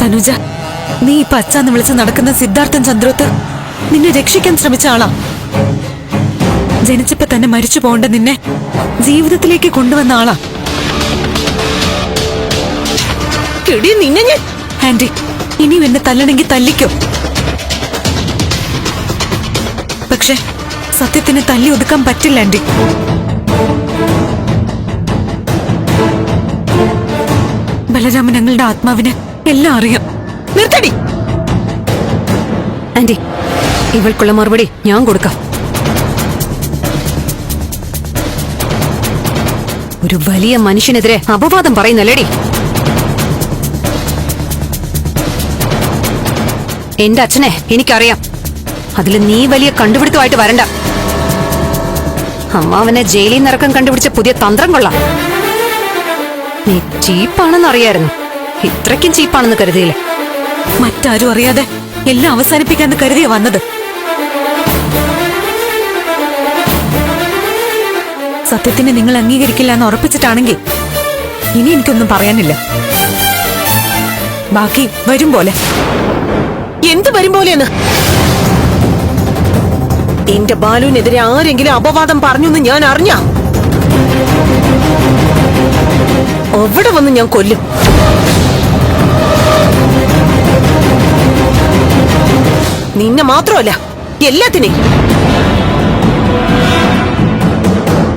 തനുജ, നീ ഇപ്പൊ അച്ഛന്ന് വിളിച്ച് നടക്കുന്ന സിദ്ധാർത്ഥൻ ചന്ദ്രോത്ത് നിന്നെ രക്ഷിക്കാൻ ശ്രമിച്ച ആളാ. ജനിച്ചപ്പോ തന്നെ മരിച്ചു പോകേണ്ട നിന്നെ ജീവിതത്തിലേക്ക് കൊണ്ടുവന്ന ആളാ. ആന്റി, ഇനിയും എന്നെ തല്ലണമെങ്കിൽ തല്ലിക്കോ. പക്ഷെ സത്യത്തിന് തല്ലി ഒതുക്കാൻ പറ്റില്ല ആന്റി. ബലരാമൻ ഞങ്ങളുടെ ആത്മാവിന് എല്ലാം അറിയാം. നിർത്തടി ആന്റി, ഇവൾക്കുള്ള മറുപടി ഞാൻ കൊടുക്കാം. ഒരു വലിയ മനുഷ്യനെതിരെ അപവാദം പറയുന്നല്ലേടി. എന്റെ അച്ഛനെ എനിക്കറിയാം. അതിൽ നീ വലിയ കണ്ടുപിടുത്തമായിട്ട് വരണ്ട. അമ്മാവനെ ജയിലിൽ നിറക്കം കണ്ടുപിടിച്ച പുതിയ തന്ത്രം കൊള്ളാം. നീ ചീപ്പാണെന്ന് അറിയായിരുന്നു. ഇത്രയ്ക്കും ചീപ്പാണെന്ന് കരുതിയില്ലേ? മറ്റാരും അറിയാതെ എല്ലാം അവസാനിപ്പിക്കാന്ന് കരുതിയ വന്നത്. സത്യത്തിന് നിങ്ങൾ അംഗീകരിക്കില്ല എന്ന് ഉറപ്പിച്ചിട്ടാണെങ്കിൽ ഇനി എനിക്കൊന്നും പറയാനില്ല. ബാക്കി വരും പോലെ. എന്ത് വരും പോലെയെന്ന്? എന്റെ ബാലുവിനെതിരെ ആരെങ്കിലും അപവാദം പറഞ്ഞെന്ന് ഞാൻ അറിഞ്ഞ അവിടെ വന്ന് ഞാൻ കൊല്ലും. നിന്നെ മാത്രമല്ല, എല്ലാത്തിനെയും.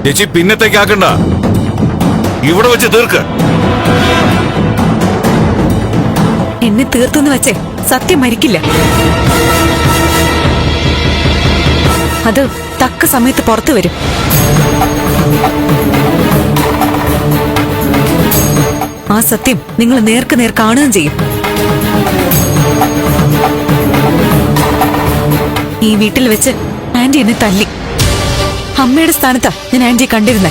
ചേച്ചി പിന്നത്തേക്കാക്കണ്ട, ഇവിടെ വെച്ച് തീർക്ക്. എന്നെ തീർത്തെന്ന് വെച്ചേ സത്യം മരിക്കില്ല. അത് തക്ക സമയത്ത് പുറത്തു വരും. ആ സത്യം നിങ്ങൾ നേർക്ക് നേർ കാണുകയും ചെയ്യും. ഈ വീട്ടിൽ വെച്ച് ആന്റി എന്നെ തല്ലി. അമ്മയുടെ സ്ഥാനത്താ ഞാൻ ആന്റിയെ കണ്ടിരുന്നെ.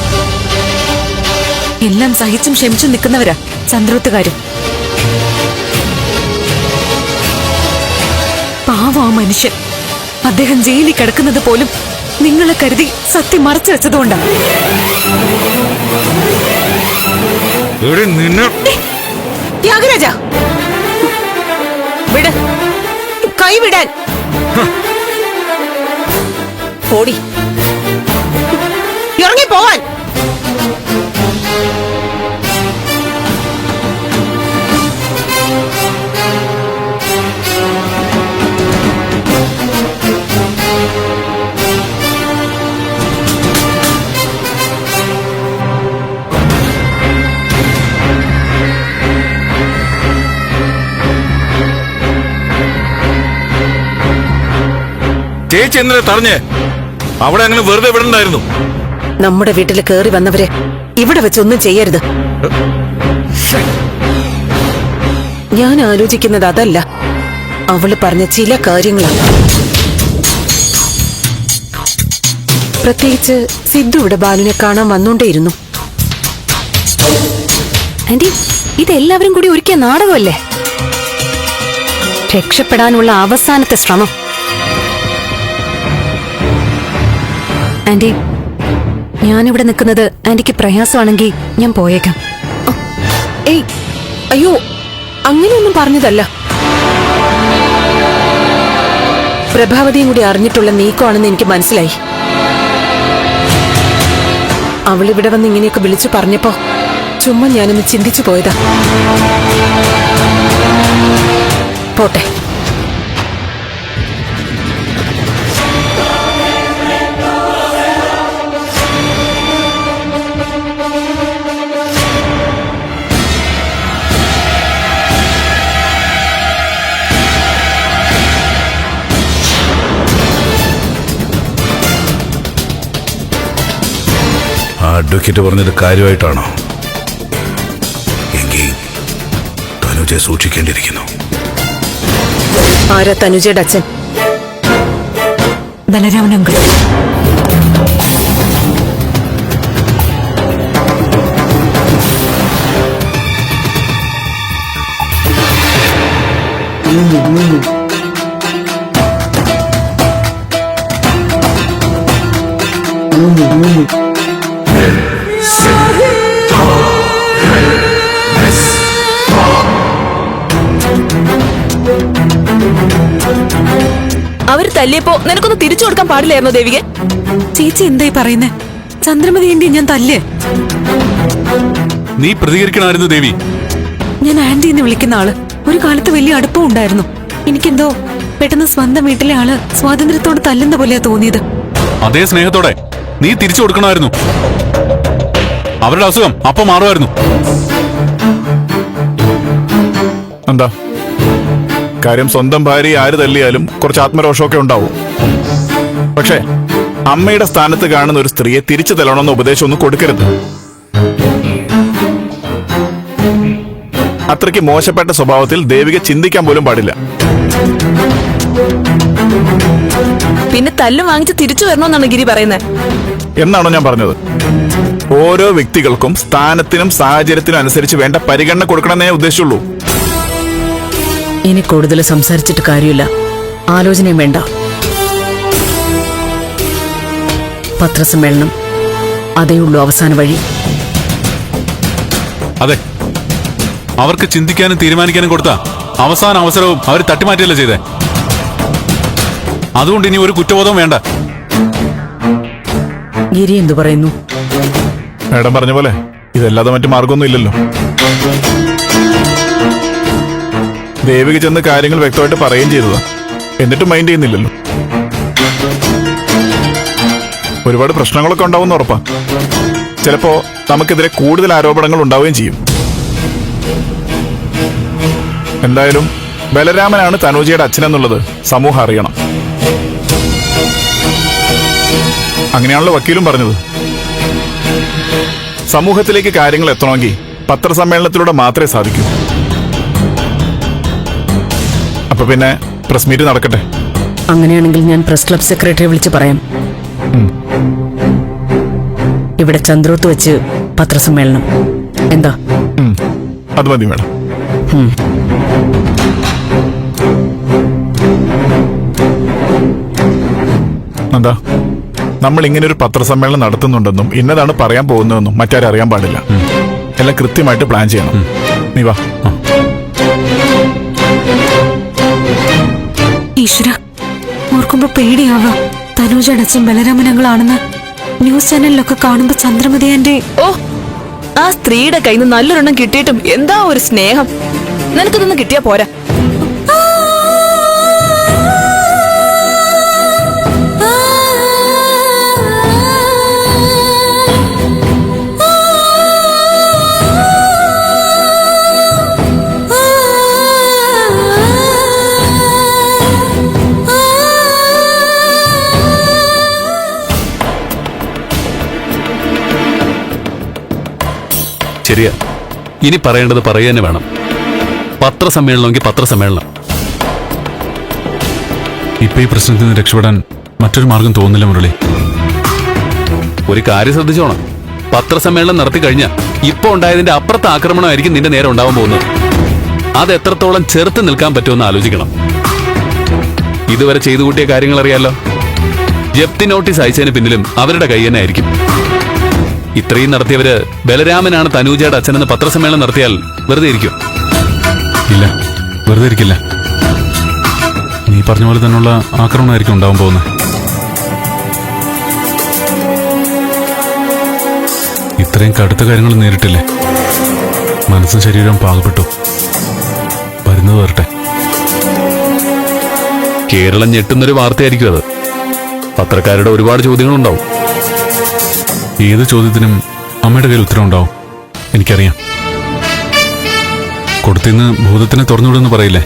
എല്ലാം സഹിച്ചും ക്ഷമിച്ചും നിൽക്കുന്നവരാ ചന്ദ്രോത്തുകാരും. പാവം ആ മനുഷ്യൻ. അദ്ദേഹം ജയിലിൽ കിടക്കുന്നത് പോലും നിങ്ങളെ കരുതി സത്യം മറച്ചു വെച്ചതുകൊണ്ടാ. ത്യാഗരാജ, വിട്, കൈവിടാൻ. ഓടി ഇറങ്ങിപ്പോവാൻ. ചേച്ചി എന്നല്ലേ തറഞ്ഞേ? അവിടെ അങ്ങനെ വെറുതെ വിടണ്ടായിരുന്നു. നമ്മുടെ വീട്ടിൽ കയറി വന്നവരെ ഇവിടെ വെച്ചൊന്നും ചെയ്യരുത്. ഞാൻ ആലോചിക്കുന്നത് അതല്ല, അവള് പറഞ്ഞ ചില കാര്യങ്ങളാണ്. പ്രത്യേകിച്ച് സിദ്ധു ഇവിടെ ബാലുവിനെ കാണാൻ വന്നോണ്ടേയിരുന്നു. ആന്റി, ഇതെല്ലാവരും കൂടി ഒരുക്കിയ നാടകമല്ലേ? രക്ഷപ്പെടാനുള്ള അവസാനത്തെ ശ്രമം. ആന്റി, ഞാനിവിടെ നിൽക്കുന്നത് ആന്റിക്ക് പ്രയാസമാണെങ്കിൽ ഞാൻ പോയേക്കാം. ഏയ്, അയ്യോ, അങ്ങനെയൊന്നും പറഞ്ഞതല്ല. പ്രഭാവതിയും കൂടി അറിഞ്ഞിട്ടുള്ള നീക്കമാണെന്ന് എനിക്ക് മനസ്സിലായി. അവളിവിടെ വന്ന് ഇങ്ങനെയൊക്കെ വിളിച്ചു പറഞ്ഞപ്പോ ചുമ്മാ ഞാനൊന്ന് ചിന്തിച്ചു പോയതാ. പോട്ടെ. അഡ്വക്കേറ്റ് പറഞ്ഞത് കാര്യമായിട്ടാണോ? എങ്കിൽ തനുജയെ സൂക്ഷിക്കേണ്ടിയിരിക്കുന്നു. ആരാ തനുജയുടെ അച്ഛൻ? ബലരാമൻ അങ്കിൾ. അവര് തല്ലിയപ്പോ നിനക്കൊന്ന് തിരിച്ചു കൊടുക്കാൻ പാടില്ലായിരുന്നോ ദേവികെ? ചേച്ചി എന്തായി പറയുന്നേ? ചന്ദ്രമതി ആന്റി ഞാൻ തല്ലേ? നീ പ്രതികരിക്കണമായിരുന്നു ദേവി. ഞാൻ ആന്റി എന്ന് വിളിക്കുന്ന ആള് ഒരു കാലത്ത് വലിയ അടുപ്പം ഉണ്ടായിരുന്നു. എനിക്കെന്തോ പെട്ടെന്ന് സ്വന്തം വീട്ടിലെ ആള് സ്വാതന്ത്ര്യത്തോട് തല്ലുന്ന പോലെയാ തോന്നിയത്. അതേ സ്നേഹത്തോടെ നീ തിരിച്ചു കൊടുക്കണമായിരുന്നു. അവരുടെ അസുഖം അപ്പൊ മാറുമായിരുന്നു. എന്താ കാര്യം? സ്വന്തം ഭാര്യ ആര് തല്ലിയാലും കുറച്ച് ആത്മരോഷമൊക്കെ ഉണ്ടാവും. പക്ഷേ അമ്മയുടെ സ്ഥാനത്ത് കാണുന്ന ഒരു സ്ത്രീയെ തിരിച്ചു തല്ലണമെന്ന ഉപദേശമൊന്നും കൊടുക്കരുത്. അത്രയ്ക്ക് മോശപ്പെട്ട സ്വഭാവത്തിൽ ദേവിക ചിന്തിക്കാൻ പോലും പാടില്ല. പിന്നെ തല്ലും വാങ്ങിച്ച് തിരിച്ചു വരണമെന്നാണ് ഗിരി പറയുന്നത്. എന്നാണോ ഞാൻ പറഞ്ഞത്? ഓരോ വ്യക്തികൾക്കും സ്ഥാനത്തിനും സാഹചര്യത്തിനും അനുസരിച്ച് വേണ്ട പരിഗണന കൊടുക്കണമെന്നേ ഞാൻ ഉദ്ദേശിച്ചുള്ളൂ. ഇനി കൂടുതൽ സംസാരിച്ചിട്ട് കാര്യമില്ല. ആലോചനയും വേണ്ട. പത്രസമ്മേളനം അതേയുള്ളൂ അവസാന വഴി. അതെ, അവർക്ക് ചിന്തിക്കാനും തീരുമാനിക്കാനും കൊടുത്ത അവസാന അവസരവും അവർ തട്ടിമാറ്റിയല്ലേ ചെയ്തേ. അതുകൊണ്ട് ഇനി ഒരു കുറ്റബോധവും വേണ്ട. ഗിരി എന്തു പറയുന്നു? മാഡം പറഞ്ഞ പോലെ ഇതല്ലാതെ മറ്റു മാർഗമൊന്നും ഇല്ലല്ലോ. ദേവിക ചെന്ന് കാര്യങ്ങൾ വ്യക്തമായിട്ട് പറയുകയും ചെയ്തതാ. എന്നിട്ടും മൈൻഡ് ചെയ്യുന്നില്ലല്ലോ. ഒരുപാട് പ്രശ്നങ്ങളൊക്കെ ഉണ്ടാവും ഉറപ്പാ. ചിലപ്പോ നമുക്കെതിരെ കൂടുതൽ ആരോപണങ്ങൾ ഉണ്ടാവുകയും ചെയ്യും. എന്തായാലും ബലരാമനാണ് തനൂജയുടെ അച്ഛനെന്നുള്ളത് സമൂഹം അറിയണം. അങ്ങനെയാണല്ലോ വക്കീലും പറഞ്ഞത്. സമൂഹത്തിലേക്ക് കാര്യങ്ങൾ എത്തണമെങ്കിൽ പത്രസമ്മേളനത്തിലൂടെ മാത്രമേ സാധിക്കൂ. അപ്പൊ പിന്നെ പ്രസ് മീറ്റ് നടക്കട്ടെ. അങ്ങനെയാണെങ്കിൽ ഞാൻ പ്രസ് ക്ലബ് സെക്രട്ടറിയെ വിളിച്ച് പറയാം. ഇവിടെ ചന്ദ്രോത്ത് വെച്ച് പത്രസമ്മേളനം എന്താ? അത് മതി മേഡം. എന്താ, നമ്മൾ ഇങ്ങനെ ഒരു പത്രസമ്മേളനം നടത്തുന്നുണ്ടെന്നും ഇന്നതാണ് പറയാൻ പോകുന്നതെന്നും മറ്റാരും അറിയാൻ പാടില്ല. എല്ലാം കൃത്യമായിട്ട് പ്ലാൻ ചെയ്യണം. നീ വാ. ഈശ്വര, ഓർക്കുമ്പോ പേടിയാവാ. തനൂജയുടെ അച്ഛൻ ബലരാമനങ്ങളാണെന്ന് ന്യൂസ് ചാനലിലൊക്കെ കാണുമ്പോ ചന്ദ്രമതി ആന്റി. ഓ, ആ സ്ത്രീയുടെ കയ്യിൽ നിന്ന് നല്ലൊരെണ്ണം കിട്ടിയിട്ടും എന്താ ഒരു സ്നേഹം. നിനക്കിതൊന്നും കിട്ടിയാ പോരാ. ശരിയാ, ഇനി പറയേണ്ടത് പറയുക തന്നെ വേണം. പത്രസമ്മേളനമെങ്കിൽ പത്രസമ്മേളനം. ഇപ്പൊ ഈ പ്രശ്നത്തിൽ നിന്ന് രക്ഷപ്പെടാൻ മറ്റൊരു മാർഗം തോന്നുന്നില്ല മുരളി. ഒരു കാര്യം ശ്രദ്ധിച്ചോണം, പത്രസമ്മേളനം നടത്തി കഴിഞ്ഞാൽ ഇപ്പൊ ഉണ്ടായതിന്റെ അപ്പുറത്തെ ആക്രമണമായിരിക്കും നിന്റെ നേരെ ഉണ്ടാവാൻ പോകുന്നത്. അത് എത്രത്തോളം ചെറുത്ത് നിൽക്കാൻ പറ്റുമെന്ന് ആലോചിക്കണം. ഇതുവരെ ചെയ്തു കൂട്ടിയ കാര്യങ്ങൾ അറിയാലോ. ജപ്തി നോട്ടീസ് അയച്ചതിന് പിന്നിലും അവരുടെ കൈ തന്നെ ആയിരിക്കും. ഇത്രയും നടത്തിയവര് ബലരാമനാണ് തനൂജയുടെ അച്ഛനെന്ന് പത്രസമ്മേളനം നടത്തിയാൽ വെറുതെ ഇരിക്കും? ഇല്ല, വെറുതെ ഇരിക്കില്ല. നീ പറഞ്ഞ പോലെ തന്നെയുള്ള ആക്രമണമായിരിക്കും ഉണ്ടാവാൻ പോകുന്നത്. ഇത്രയും കടുത്ത കാര്യങ്ങൾ നേരിട്ടില്ലേ, മനസ്സും ശരീരവും പാകപ്പെട്ടു. വരുന്നത് വരട്ടെ. കേരളം ഞെട്ടുന്നൊരു വാർത്തയായിരിക്കും അത്. പത്രക്കാരുടെ ഒരുപാട് ചോദ്യങ്ങളുണ്ടാവും. ഏത് ചോദ്യത്തിനും അമ്മയുടെ കയ്യിൽ ഉത്തരം ഉണ്ടാവും, എനിക്കറിയാം. കൊടുത്തിന്ന് ഭൂതത്തിനെ തുറന്നുവിടുമെന്ന് പറയില്ലേ,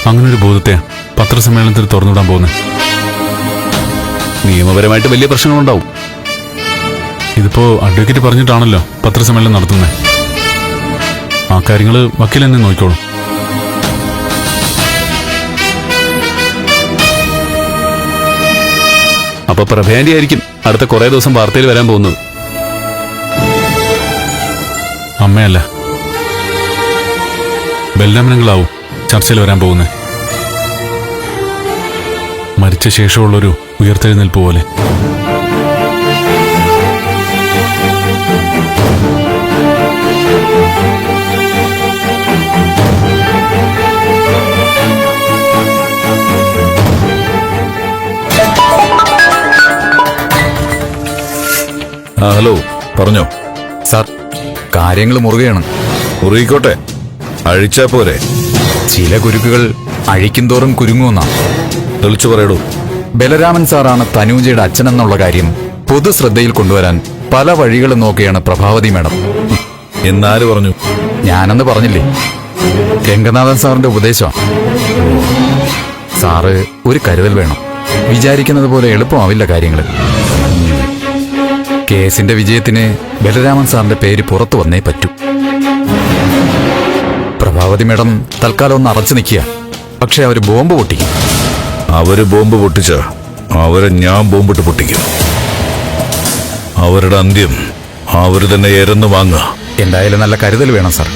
അങ്ങനൊരു ഭൂതത്തെയാ പത്രസമ്മേളനത്തിൽ തുറന്നുവിടാൻ പോകുന്നത്. നിയമപരമായിട്ട് വലിയ പ്രശ്നങ്ങളുണ്ടാവും. ഇതിപ്പോ അഡ്വക്കേറ്റ് പറഞ്ഞിട്ടാണല്ലോ പത്രസമ്മേളനം നടത്തുന്നത്. ആ കാര്യങ്ങള് വക്കീൽ തന്നെ നോക്കിക്കോളും. അപ്പൊ പ്രഭയാന്റി ആയിരിക്കും അടുത്ത കുറെ ദിവസം വാർത്തയിൽ വരാൻ പോകുന്നത്. അമ്മയല്ല, ബലരാമനങ്ങളാവും ചർച്ചയിൽ വരാൻ പോകുന്നത്. മരിച്ച ശേഷമുള്ളൊരു ഉയർത്തെഴുന്നേൽപ്പ് പോലെ. ഹലോ, പറഞ്ഞോ. സാർ, കാര്യങ്ങൾ മുറുകയാണ്. മുറിയിക്കോട്ടെ, അഴിച്ചാ പോരെ. ചില കുരുക്കുകൾ അഴിക്കുന്തോറും കുരുങ്ങുന്ന തെളിച്ചു പറയടൂ. ബലരാമൻ സാറാണ് തനൂജയുടെ അച്ഛനെന്നുള്ള കാര്യം പൊതുശ്രദ്ധയിൽ കൊണ്ടുവരാൻ പല വഴികളും നോക്കിയാണ് പ്രഭാവതി മാഡം. എന്നാല് പറഞ്ഞു? ഞാനെന്ന് പറഞ്ഞില്ലേ, രംഗനാഥൻ സാറിന്റെ ഉപദേശം. സാറ് ഒരു കരുതൽ വേണം. വിചാരിക്കുന്നത് പോലെ എളുപ്പമാവില്ല കാര്യങ്ങൾ. കേസിന്റെ വിജയത്തിന് ബലരാമൻ സാറിന്റെ പേര് പുറത്തു വന്നേ പറ്റൂ. പ്രഭാവതി മേഡം തൽക്കാലം ഒന്ന് അറച്ചു നിൽക്കുക. പക്ഷെ അവര് ബോംബ് പൊട്ടിക്കും. അവര് ബോംബ് പൊട്ടിച്ച അവരെ ഞാൻ ബോംബിട്ട് പൊട്ടിക്കും. അവരുടെ അന്ത്യം അവര് തന്നെ എരന്നു വാങ്ങുക. എന്തായാലും നല്ല കരുതൽ വേണം സാർ.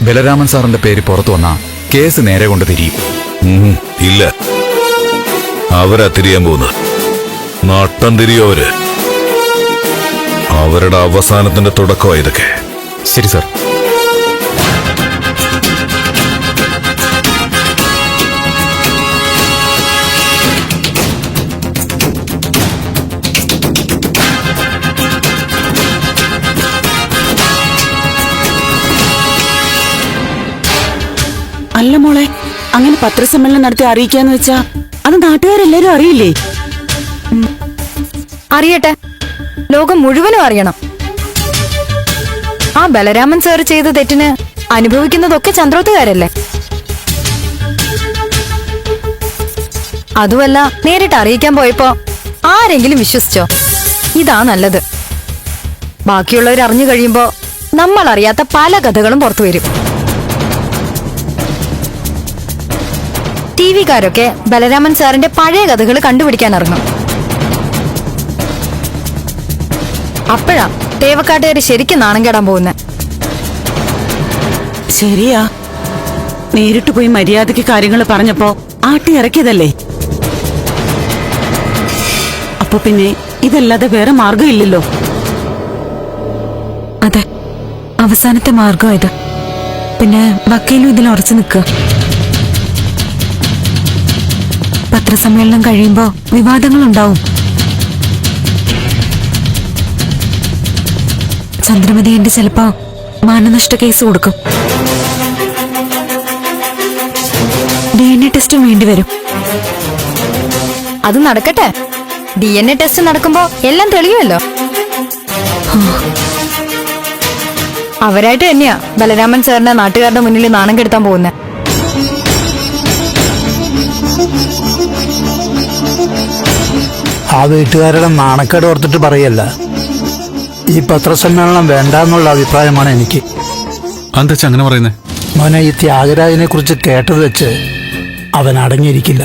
ബലരാമൻ സാറിന്റെ പേര് പുറത്തു വന്നാ കേസ് നേരെ കൊണ്ട് തിരിയും. ഇല്ല, അവരാ തിരിയാൻ പോകുന്നത്. നട്ടം തിരിയോ അവര്. അവരുടെ അവസാനത്തിന്റെ തുടക്കമാണ് ഇതൊക്കെ. ശരി സാർ. അല്ല മോളെ, അങ്ങനെ പത്രസമ്മേളനം നടത്തി അറിയിക്കാന്ന് വെച്ചാ അത് നാട്ടുകാരെല്ലാരും അറിയില്ലേ? അറിയട്ടെ, ലോകം മുഴുവനും അറിയണം. ആ ബലരാമൻ സാർ ചെയ്ത തെറ്റിന് അനുഭവിക്കുന്നതൊക്കെ ചന്ദ്രോത്തുകാരല്ലേ. അതുമല്ല, നേരിട്ട് അറിയിക്കാൻ പോയപ്പോ ആരെങ്കിലും വിശ്വസിച്ചോ? ഇതാ നല്ലത്. ബാക്കിയുള്ളവർ അറിഞ്ഞു കഴിയുമ്പോ നമ്മൾ അറിയാത്ത പല കഥകളും പുറത്തു വരും. ടിവിക്കാരൊക്കെ ബലരാമൻ സാറിന്റെ പഴയ കഥകൾ കണ്ടുപിടിക്കാൻ ഇറങ്ങും. അപ്പോഴാ തേവക്കാട്ടുകാര് ശരിക്കും നാണം കേടാൻ പോകുന്നെ. ശരിയാ, നേരിട്ട് പോയി മര്യാദയ്ക്ക് കാര്യങ്ങൾ പറഞ്ഞപ്പോ ആട്ടി ഇറക്കിയതല്ലേ. അപ്പൊ പിന്നെ ഇതല്ലാതെ വേറെ മാർഗമില്ലല്ലോ. അതെ, അവസാനത്തെ മാർഗം ഇത്. പിന്നെ വക്കീലും ഇതിൽ ഉറച്ചു നിൽക്കുക. പത്രസമ്മേളനം കഴിയുമ്പോ വിവാദങ്ങളുണ്ടാവും. ചന്ദ്രമതി എന്റെ ചിലപ്പോ മാനനഷ്ട കേസ് കൊടുക്കും. DNA ടെസ്റ്റും വേണ്ടിവരും. അത് നടക്കട്ടെ. DNA ടെസ്റ്റ് നടക്കുമ്പോ എല്ലാം തെളിയുമല്ലോ. അവരായിട്ട് തന്നെയാ ബലരാമൻ സാറിന്റെ നാട്ടുകാരുടെ മുന്നിൽ നാണം കെടുത്താൻ പോകുന്നത്. ആ വീട്ടുകാരുടെ നാണക്കേട് ഓർത്തിട്ട് പറയല്ല. ഈ പത്രസമ്മേളനം വേണ്ടെന്നുള്ള അഭിപ്രായമാണ് എനിക്ക്. എന്താ അങ്ങനെ പറയുന്നേ? മോനെ, ഈ ത്യാഗരാജനെ കുറിച്ച് കേട്ടത് വെച്ച് അവൻ അടങ്ങിയിരിക്കില്ല.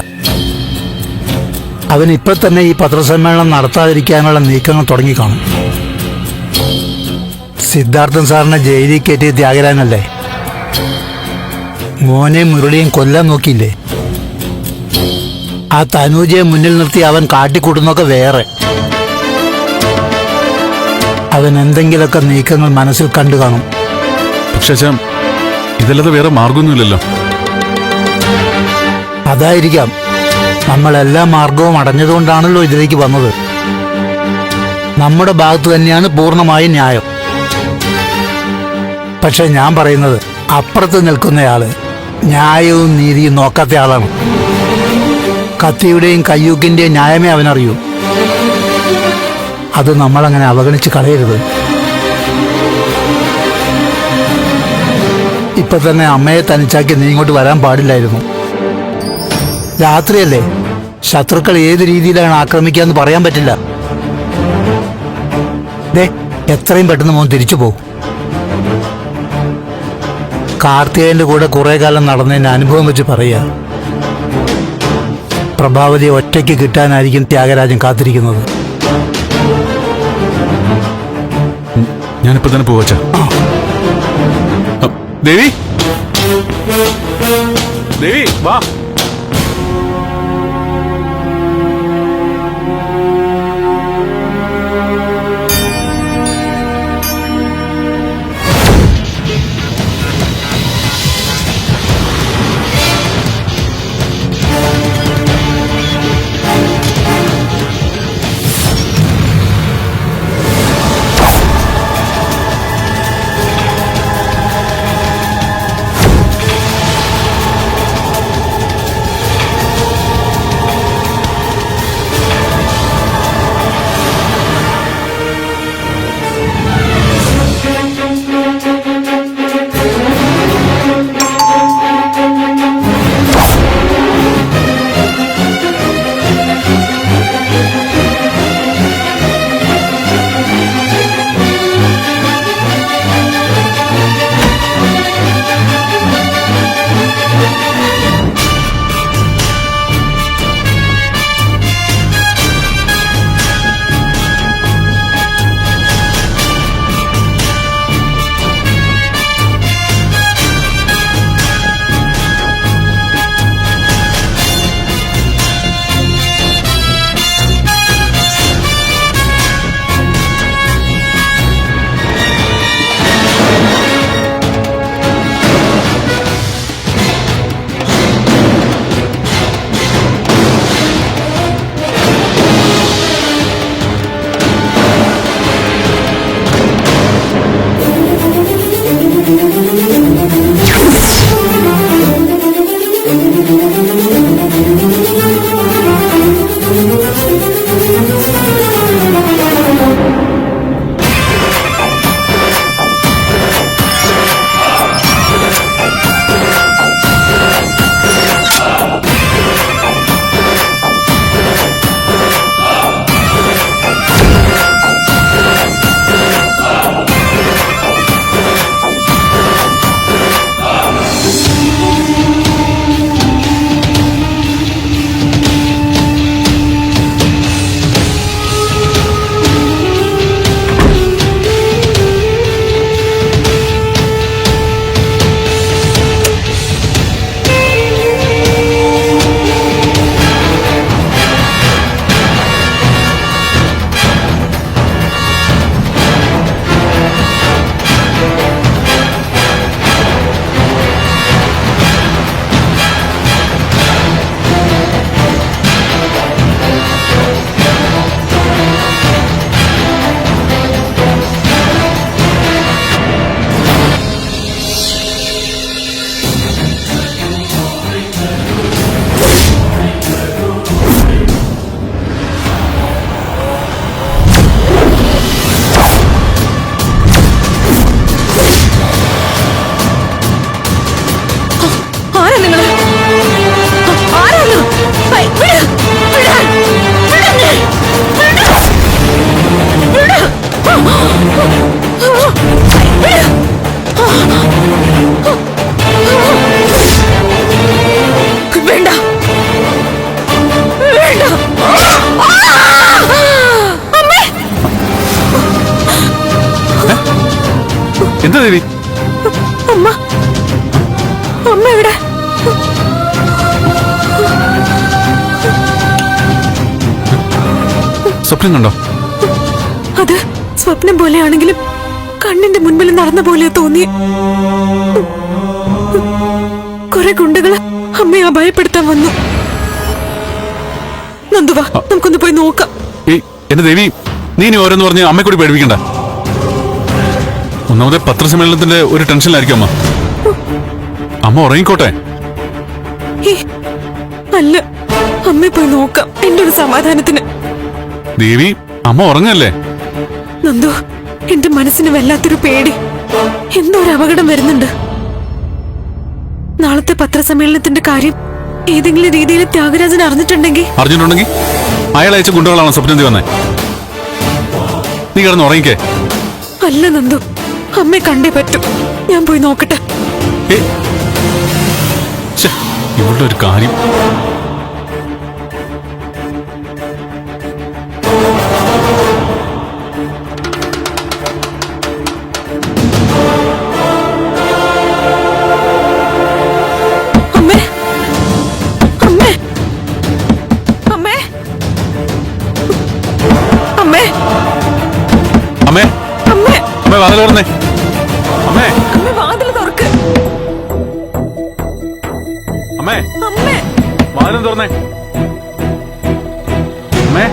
അവൻ ഇപ്പൊ തന്നെ ഈ പത്രസമ്മേളനം നടത്താതിരിക്കാനുള്ള നീക്കങ്ങൾ തുടങ്ങിക്കാണും. സിദ്ധാർത്ഥൻ സാറിനെ ജയിലിൽ കയറ്റിയ ത്യാഗരാജനല്ലേ. മോനെ മുരളിയും കൊല്ലാൻ നോക്കിയില്ലേ. ആ തനൂജയെ മുന്നിൽ നിർത്തി അവൻ കാട്ടിക്കൂട്ടുന്നൊക്കെ വേറെ. അവൻ എന്തെങ്കിലുമൊക്കെ നീക്കങ്ങൾ മനസ്സിൽ കണ്ടു കാണും. പക്ഷേ ഇതല്ലാതെ വേറെ മാർഗമൊന്നുമില്ലല്ലോ. അതായിരിക്കാം നമ്മളെല്ലാ മാർഗവും അടഞ്ഞതുകൊണ്ടാണല്ലോ ഇതിലേക്ക് വന്നത്. നമ്മുടെ ഭാഗത്ത് തന്നെയാണ് പൂർണ്ണമായും ന്യായം. പക്ഷെ ഞാൻ പറയുന്നത്, അപ്പുറത്ത് നിൽക്കുന്നയാള് ന്യായവും നീതിയും നോക്കാത്ത ആളാണ്. കത്തിയുടെയും കയ്യൂക്കിന്റെയും ന്യായമേ അവനറിയൂ. അത് നമ്മളങ്ങനെ അവഗണിച്ച് കളയരുത്. ഇപ്പൊ തന്നെ അമ്മയെ തനിച്ചാക്കി നീ ഇങ്ങോട്ട് വരാൻ പാടില്ലായിരുന്നു. രാത്രിയല്ലേ, ശത്രുക്കൾ ഏത് രീതിയിലാണ് ആക്രമിക്കാന്ന് പറയാൻ പറ്റില്ല. ദേ, എത്രയും പെട്ടെന്ന് മോൻ തിരിച്ചു പോകും. കാർത്തികേയന്റെ കൂടെ കുറെ കാലം നടന്നതിന്റെ അനുഭവം വെച്ച് പറയാ. പ്രഭാവതിയെ ഒറ്റയ്ക്ക് കിട്ടാനായിരിക്കും ത്യാഗരാജൻ കാത്തിരിക്കുന്നത്. ഞാനിപ്പോ തന്നെ പോവച്ച. ദേവി, ദേവി വാ. ദേവി? അമ്മ അമ്മ എവിടെ? സ്വപ്നം കണ്ടോ? അത് സ്വപ്നം പോലെയാണെങ്കിലും കണ്ണിന്റെ മുൻപിൽ നടന്ന പോലെ തോന്നി. കുറെ ഗുണ്ടകള് അമ്മയെ അഭയപ്പെടുത്താൻ വന്നു. നന്ദുവാ, നമുക്കൊന്ന് പോയി നോക്കാം. എന്റെ ദേവി, നീ ഇനി ഓരോന്ന് പറഞ്ഞ് അമ്മയെ കൂടി പേടിപ്പിക്കണ്ട. ഒന്നാമതെ പത്രസമ്മേളനത്തിന്റെ ഒരു ടെൻഷനിലായിരിക്കും അമ്മ. അമ്മ ഉറങ്ങിക്കോട്ടെ. അല്ല, അമ്മയെ പോയി നോക്കാം, എന്റെ ഒരു സമാധാനത്തിന്. ദേവി, അമ്മ ഉറങ്ങല്ലേ? നന്ദു, എന്റെ മനസ്സിന് വല്ലാത്തൊരു പേടി. എന്തോ ഒരു അപകടം വരുന്നുണ്ട്. നാളത്തെ പത്രസമ്മേളനത്തിന്റെ കാര്യം ഏതെങ്കിലും രീതിയിൽ ത്യാഗരാജൻ അറിഞ്ഞിട്ടുണ്ടെങ്കിൽ അയാൾ അയച്ച ഗുണ്ടകളാണോ സ്വപ്നത്തിൽ വന്നേ? നീ കിടന്ന് ഉറങ്ങിക്കേ. അല്ല നന്ദു, അമ്മയെ കണ്ടേ പറ്റും. ഞാൻ പോയി നോക്കട്ടെ. ഇവളുടെ ഒരു കാര്യം. അമ്മേ, അമ്മേ, വാതിൽ തുറന്നേ. അമ്മേ, വാതിൽ തുറക്ക്. അമ്മേ, അമ്മേ, വാതിൽ തുറന്നേ. അമ്മേ.